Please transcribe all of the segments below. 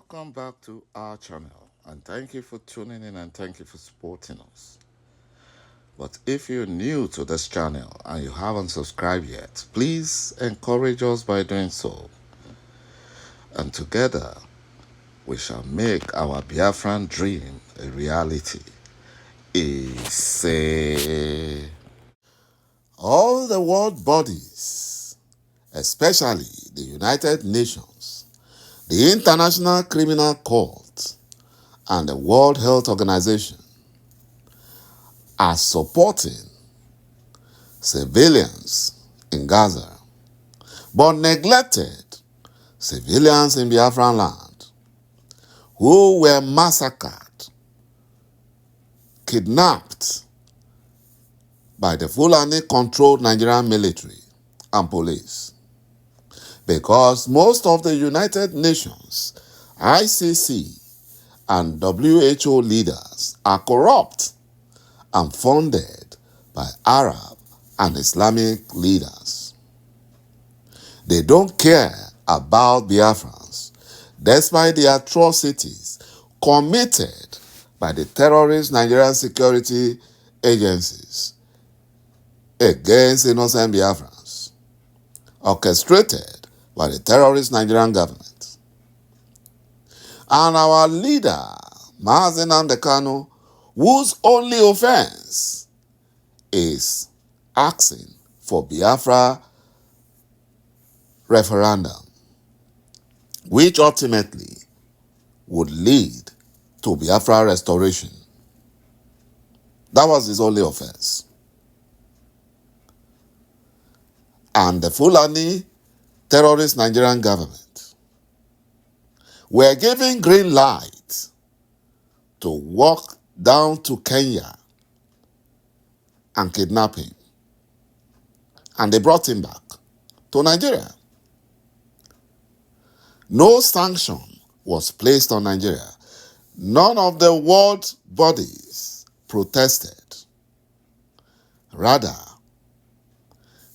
Welcome back to our channel, and thank you for tuning in and thank you for supporting us. But if you're new to this channel and you haven't subscribed yet, please encourage us by doing so. And together, we shall make our Biafran dream a reality. All the world bodies, especially the United Nations, the International Criminal Court, and the World Health Organization are supporting civilians in Gaza, but neglected civilians in Biafran land who were massacred, kidnapped by the Fulani-controlled Nigerian military and police. Because most of the United Nations, ICC, and WHO leaders are corrupt and funded by Arab and Islamic leaders. They don't care about Biafrans, despite the atrocities committed by the terrorist Nigerian security agencies against innocent Biafrans, orchestrated by the terrorist Nigerian government. And our leader, Mazi Nnamdi Kanu, whose only offense is asking for Biafra referendum, which ultimately would lead to Biafra restoration. That was his only offense. And the Fulani terrorist Nigerian government were given green light to walk down to Kenya and kidnap him. And they brought him back to Nigeria. No sanction was placed on Nigeria. None of the world bodies protested. Rather,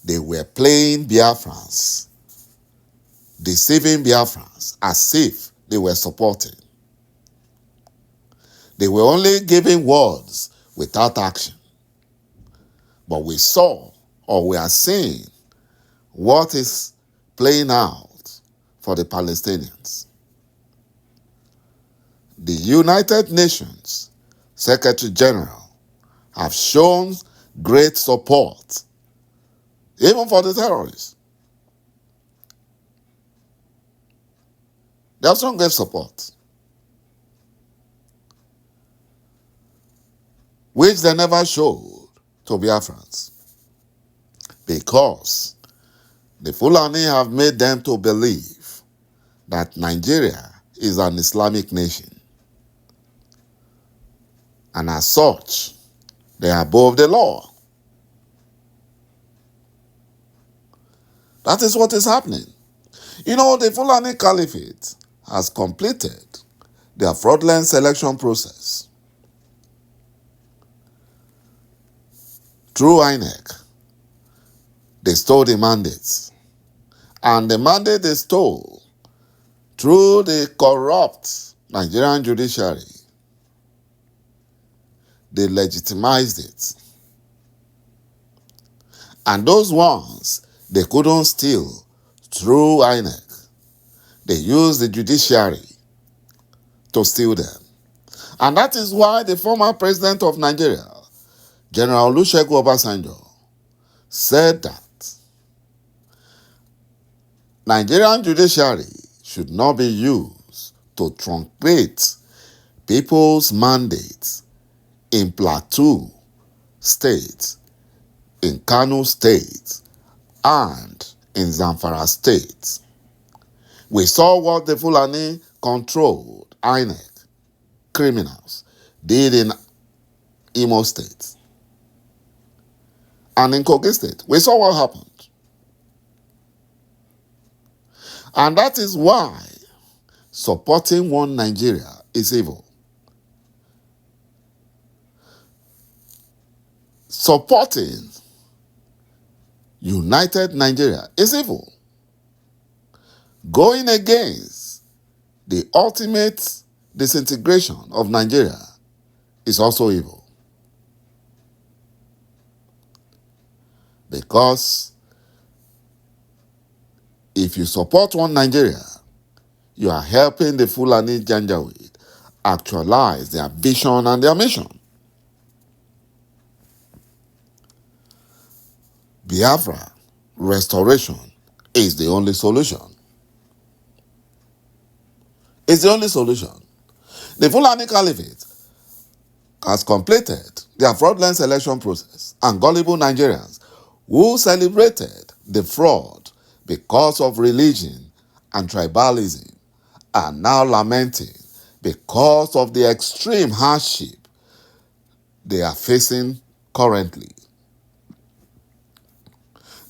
they were playing Biafrans, deceiving Biafrans as if they were supporting. They were only giving words without action. But we saw, or we are seeing, what is playing out for the Palestinians. The United Nations Secretary General have shown great support, even for the terrorists. They have shown great support, which they never showed to Biafrans, because the Fulani have made them to believe that Nigeria is an Islamic nation. And as such, they are above the law. That is what is happening. You know, the Fulani Caliphate has completed their fraudulent selection process through INEC. They stole the mandates. And the mandate they stole through the corrupt Nigerian judiciary, they legitimized it. And those ones they couldn't steal through INEC, they used the judiciary to steal them. And that is why the former president of Nigeria, General Olusegun Obasanjo, said that Nigerian judiciary should not be used to truncate people's mandates in Plateau State, in Kano State, and in Zamfara State. We saw what the Fulani controlled INEC criminals did in Imo State and in Kogi State. We saw what happened. And that is why supporting one Nigeria is evil. Supporting United Nigeria is evil. Going against the ultimate disintegration of Nigeria is also evil. Because if you support one Nigeria, you are helping the Fulani Janjaweed actualize their vision and their mission. Biafra restoration is the only solution. It's the only solution. The Fulani Caliphate has completed their fraudulent selection process, and gullible Nigerians who celebrated the fraud because of religion and tribalism are now lamenting because of the extreme hardship they are facing currently.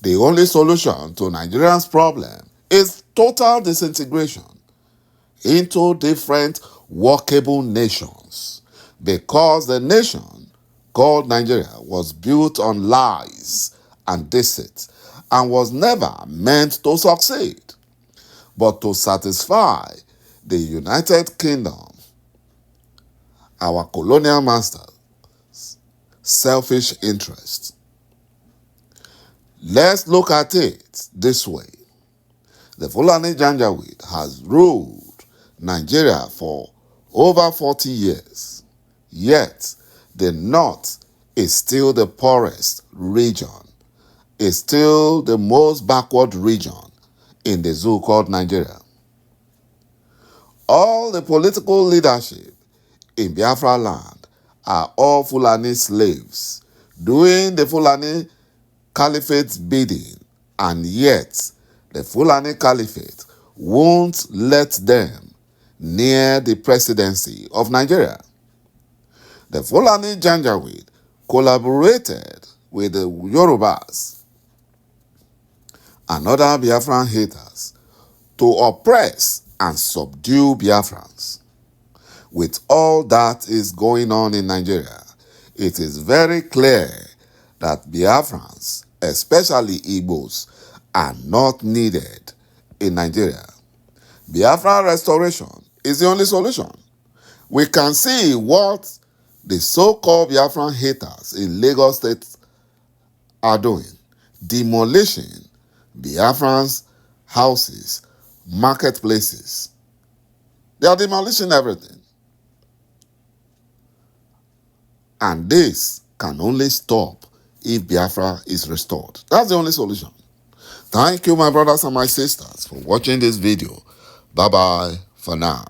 The only solution to Nigerians' problem is total disintegration into different workable nations, because the nation called Nigeria was built on lies and deceit and was never meant to succeed, but to satisfy the United Kingdom, our colonial masters' selfish interests. Let's look at it this way. The Fulani Janjaweed has ruled Nigeria for over 40 years, yet the North is still the poorest region, is still the most backward region in the zoo called Nigeria. All the political leadership in Biafra land are all Fulani slaves doing the Fulani Caliphate's bidding, and yet the Fulani Caliphate won't let them near the presidency of Nigeria. The Fulani Janjaweed collaborated with the Yorubas and other Biafran haters to oppress and subdue Biafrans. With all that is going on in Nigeria, it is very clear that Biafrans, especially Igbos, are not needed in Nigeria. Biafra restoration is the only solution. We can see what the so-called Biafran haters in Lagos State are doing, demolishing Biafrans' houses, marketplaces. They are demolishing everything. And this can only stop if Biafra is restored. That's the only solution. Thank you, my brothers and my sisters, for watching this video. Bye-bye for now.